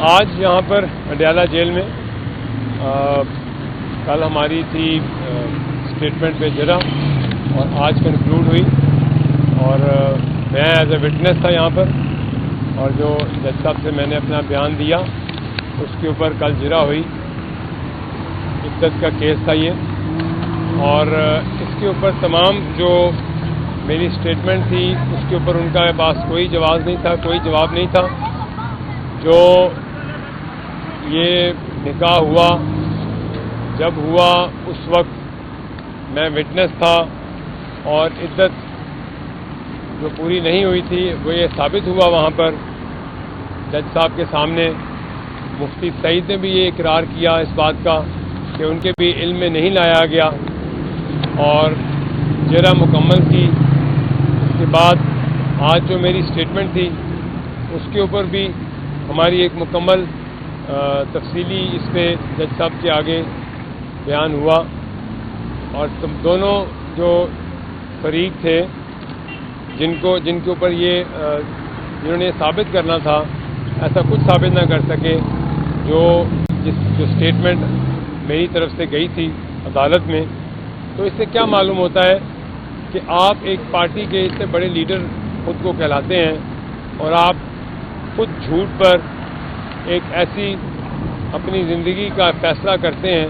آج یہاں پر اڈیالہ جیل میں کل ہماری تھی اسٹیٹمنٹ پہ جرا اور آج کنکلوڈ ہوئی، اور میں ایز اے وٹنس تھا یہاں پر، اور جو جج صاحب سے میں نے اپنا بیان دیا اس کے اوپر کل جرا ہوئی۔ عدت کا کیس تھا یہ، اور اس کے اوپر تمام جو میری اسٹیٹمنٹ تھی اس کے اوپر ان کا پاس کوئی جواز نہیں تھا، کوئی جواب نہیں تھا۔ جو یہ نکاح ہوا، جب ہوا اس وقت میں وٹنس تھا، اور عدت جو پوری نہیں ہوئی تھی وہ یہ ثابت ہوا وہاں پر جج صاحب کے سامنے۔ مفتی سعید نے بھی یہ اقرار کیا اس بات کا کہ ان کے بھی علم میں نہیں لایا گیا، اور جرا مکمل کی۔ اس کے بعد آج جو میری اسٹیٹمنٹ تھی اس کے اوپر بھی ہماری ایک مکمل تفصیلی اس پہ جج صاحب کے آگے بیان ہوا، اور دونوں جو فریق تھے جن کے اوپر یہ جنہوں نے ثابت کرنا تھا، ایسا کچھ ثابت نہ کر سکے۔ جو اسٹیٹمنٹ میری طرف سے گئی تھی عدالت میں، تو اس سے کیا معلوم ہوتا ہے کہ آپ ایک پارٹی کے اتنے بڑے لیڈر خود کو کہلاتے ہیں، اور آپ خود جھوٹ پر ایک ایسی اپنی زندگی کا فیصلہ کرتے ہیں،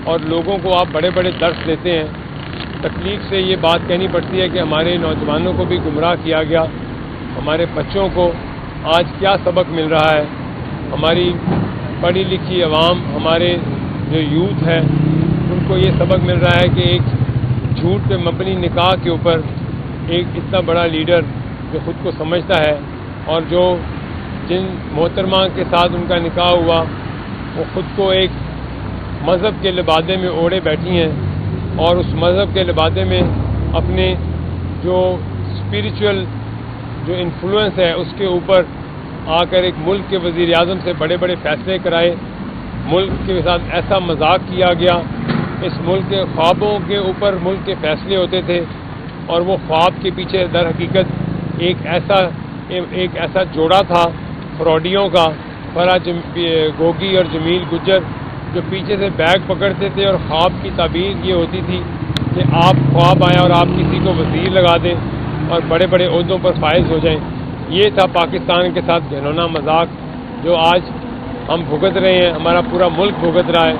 اور لوگوں کو آپ بڑے بڑے درس دیتے ہیں۔ تکلیف سے یہ بات کہنی پڑتی ہے کہ ہمارے نوجوانوں کو بھی گمراہ کیا گیا، ہمارے بچوں کو آج کیا سبق مل رہا ہے، ہماری پڑھی لکھی عوام، ہمارے جو یوتھ ہے ان کو یہ سبق مل رہا ہے کہ ایک جھوٹ پہ مبنی نکاح کے اوپر ایک اتنا بڑا لیڈر جو خود کو سمجھتا ہے، اور جو جن محترمہ کے ساتھ ان کا نکاح ہوا وہ خود کو ایک مذہب کے لبادے میں اوڑھے بیٹھی ہیں، اور اس مذہب کے لبادے میں اپنے جو اسپریچول جو انفلوئنس ہے اس کے اوپر آ کر ایک ملک کے وزیر اعظم سے بڑے بڑے فیصلے کرائے۔ ملک کے ساتھ ایسا مذاق کیا گیا، اس ملک کے خوابوں کے اوپر ملک کے فیصلے ہوتے تھے، اور وہ خواب کے پیچھے در حقیقت ایک ایسا جوڑا تھا فراڈیوں کا، فرح گوگی اور جمیل گجر، جو پیچھے سے بیگ پکڑتے تھے، اور خواب کی تعبیر یہ ہوتی تھی کہ آپ خواب آئیں اور آپ کسی کو وزیر لگا دیں اور بڑے بڑے عہدوں پر فائز ہو جائیں۔ یہ تھا پاکستان کے ساتھ گھنونا مذاق جو آج ہم بھگت رہے ہیں، ہمارا پورا ملک بھگت رہا ہے۔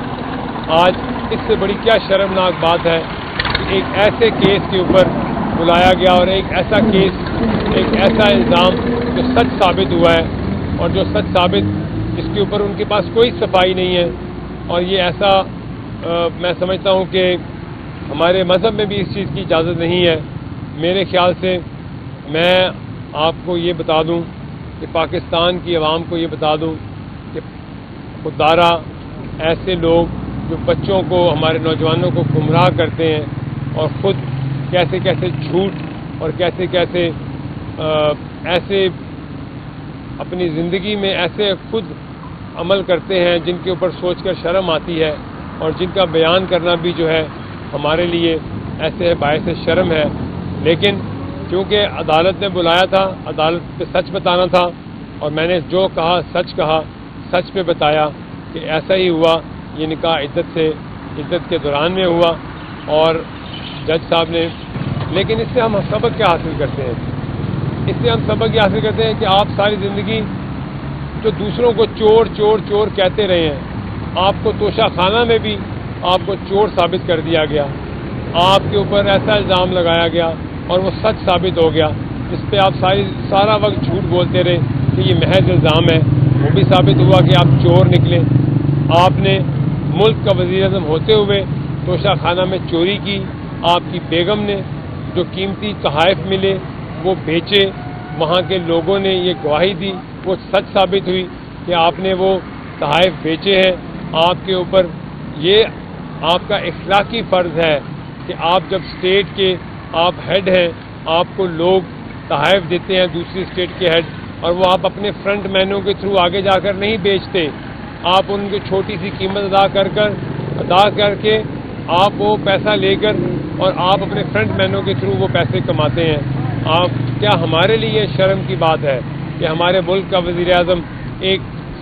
آج اس سے بڑی کیا شرمناک بات ہے کہ ایک ایسے کیس کے اوپر بلایا گیا، اور ایک ایسا کیس، ایک ایسا الزام جو سچ ثابت ہوا ہے، اور جو سچ ثابت جس کے اوپر ان کے پاس کوئی صفائی نہیں ہے۔ اور یہ ایسا میں سمجھتا ہوں کہ ہمارے مذہب میں بھی اس چیز کی اجازت نہیں ہے۔ میرے خیال سے میں آپ کو یہ بتا دوں کہ پاکستان کی عوام کو یہ بتا دوں کہ خوددارا ایسے لوگ جو بچوں کو، ہمارے نوجوانوں کو گمراہ کرتے ہیں، اور خود کیسے کیسے جھوٹ اور کیسے کیسے ایسے اپنی زندگی میں ایسے خود عمل کرتے ہیں جن کے اوپر سوچ کر شرم آتی ہے، اور جن کا بیان کرنا بھی جو ہے ہمارے لیے ایسے باعث شرم ہے۔ لیکن کیونکہ عدالت نے بلایا تھا، عدالت پہ سچ بتانا تھا، اور میں نے جو کہا، سچ پہ بتایا کہ ایسا ہی ہوا۔ یہ نکاح عدت کے دوران میں ہوا، اور جج صاحب نے، لیکن اس سے ہم سبق کیا حاصل کرتے ہیں؟ اس سے ہم سبق یہ حاصل کرتے ہیں کہ آپ ساری زندگی جو دوسروں کو چور چور چور کہتے رہے ہیں، آپ کو توشہ خانہ میں بھی آپ کو چور ثابت کر دیا گیا، آپ کے اوپر ایسا الزام لگایا گیا اور وہ سچ ثابت ہو گیا، جس پہ آپ سارا وقت جھوٹ بولتے رہے کہ یہ محض الزام ہے، وہ بھی ثابت ہوا کہ آپ چور نکلے۔ آپ نے ملک کا وزیر اعظم ہوتے ہوئے توشہ خانہ میں چوری کی، آپ کی بیگم نے جو قیمتی تحائف ملے وہ بیچے، وہاں کے لوگوں نے یہ گواہی دی، وہ سچ ثابت ہوئی کہ آپ نے وہ تحائف بیچے ہیں۔ آپ کے اوپر یہ آپ کا اخلاقی فرض ہے کہ آپ جب اسٹیٹ کے آپ ہیڈ ہیں، آپ کو لوگ تحائف دیتے ہیں دوسری اسٹیٹ کے ہیڈ، اور وہ آپ اپنے فرنٹ مینوں کے تھرو آگے جا کر نہیں بیچتے، آپ ان کی چھوٹی سی قیمت ادا کر کے آپ وہ پیسہ لے کر، اور آپ اپنے فرنٹ مینوں کے تھرو وہ پیسے کماتے ہیں۔ کیا ہمارے لیے شرم کی بات ہے کہ ہمارے ملک کا وزیر اعظم ایک